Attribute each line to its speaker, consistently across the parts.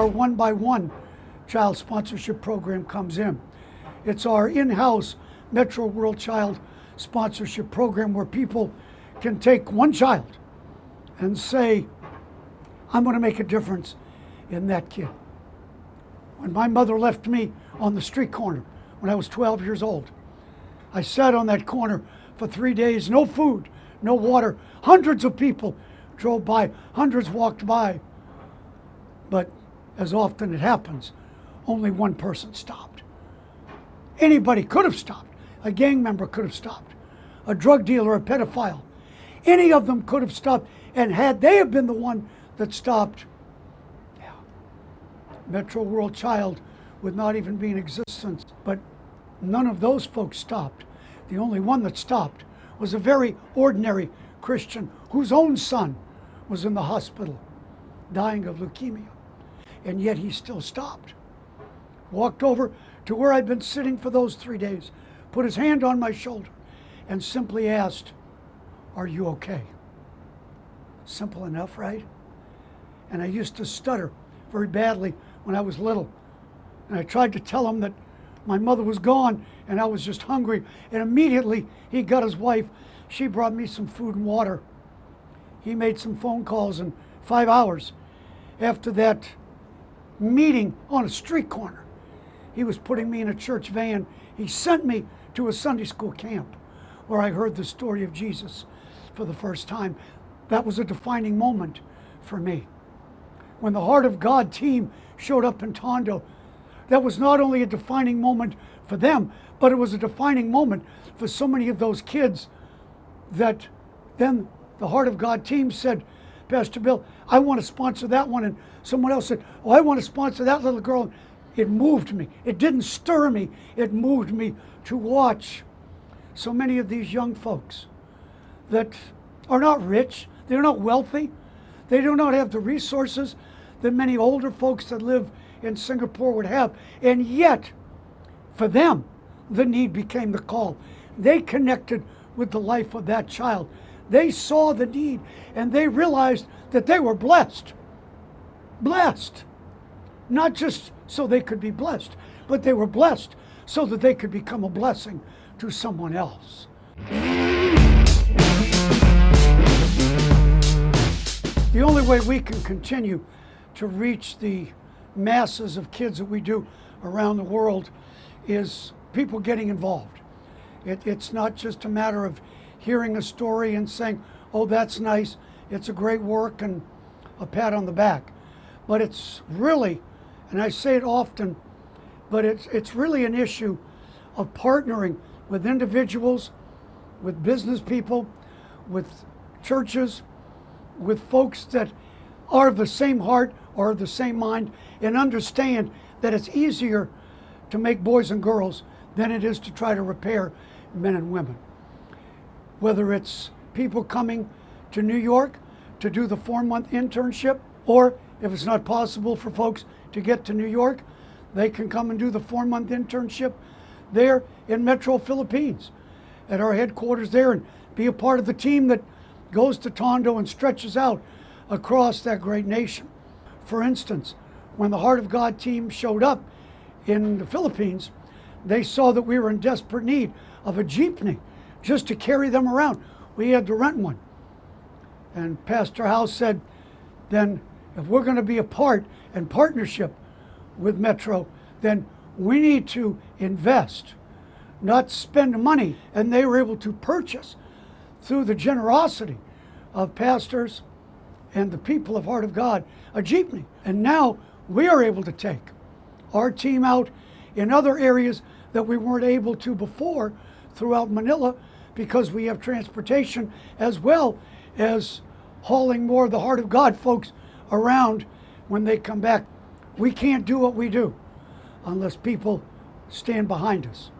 Speaker 1: our 1-by-1 child sponsorship program comes in. It's our in-house Metro World Child Sponsorship Program where people can take one child and say, I'm going to make a difference in that kid. When my mother left me on the street corner when I was 12 years old, I sat on that corner for 3 days, no food, no water. Hundreds of people drove by, hundreds walked by. But as often it happens, only one person stopped. Anybody could have stopped. A gang member could have stopped. A drug dealer, a pedophile. Any of them could have stopped. And had they have been the one that stopped, Metro World Child would not even be in existence. But none of those folks stopped. The only one that stopped was a very ordinary Christian whose own son was in the hospital dying of leukemia. And yet he still stopped. Walked over to where I'd been sitting for those 3 days, put his hand on my shoulder, and simply asked, are you okay? Simple enough, right? And I used to stutter very badly when I was little. And I tried to tell him that my mother was gone and I was just hungry. And immediately he got his wife. She brought me some food and water. He made some phone calls in 5 hours. After that meeting on a street corner, he was putting me in a church van. He sent me to a Sunday school camp where I heard the story of Jesus for the first time. That was a defining moment for me. When the Heart of God team showed up in Tondo, that was not only a defining moment for them, but it was a defining moment for so many of those kids that then the Heart of God team said, Pastor Bill, I want to sponsor that one. And someone else said, oh, I want to sponsor that little girl. It moved me. It didn't stir me. It moved me to watch so many of these young folks that are not rich. They're not wealthy. They do not have the resources that many older folks that live in Singapore would have. And yet, for them, the need became the call. They connected with the life of that child. They saw the need and they realized that they were blessed. Blessed. Not just so they could be blessed, but they were blessed so that they could become a blessing to someone else. The only way we can continue to reach the masses of kids that we do around the world is people getting involved. It's not just a matter of hearing a story and saying, oh, that's nice, it's a great work, and a pat on the back. But it's really, and I say it often, but it's really an issue of partnering with individuals, with business people, with churches, with folks that are of the same heart or of the same mind, and understand that it's easier to make boys and girls than it is to try to repair men and women. Whether it's people coming to New York to do the 4-month internship, or if it's not possible for folks to get to New York, they can come and do the 4-month internship there in Metro Philippines at our headquarters there and be a part of the team that goes to Tondo and stretches out across that great nation. For instance, when the Heart of God team showed up in the Philippines, they saw that we were in desperate need of a jeepney just to carry them around. We had to rent one. And Pastor Howe said, then if we're going to be a part and partnership with Metro, then we need to invest, not spend money. And they were able to purchase through the generosity of pastors and the people of Heart of God a jeepney. And now we are able to take our team out in other areas that we weren't able to before throughout Manila, because we have transportation as well as hauling more of the Heart of God folks around when they come back. We can't do what we do unless people stand behind us,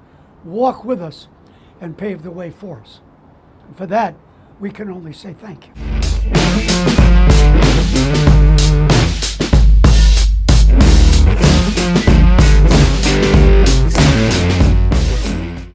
Speaker 1: walk with us, and pave the way for us. And for that, we can only say thank you.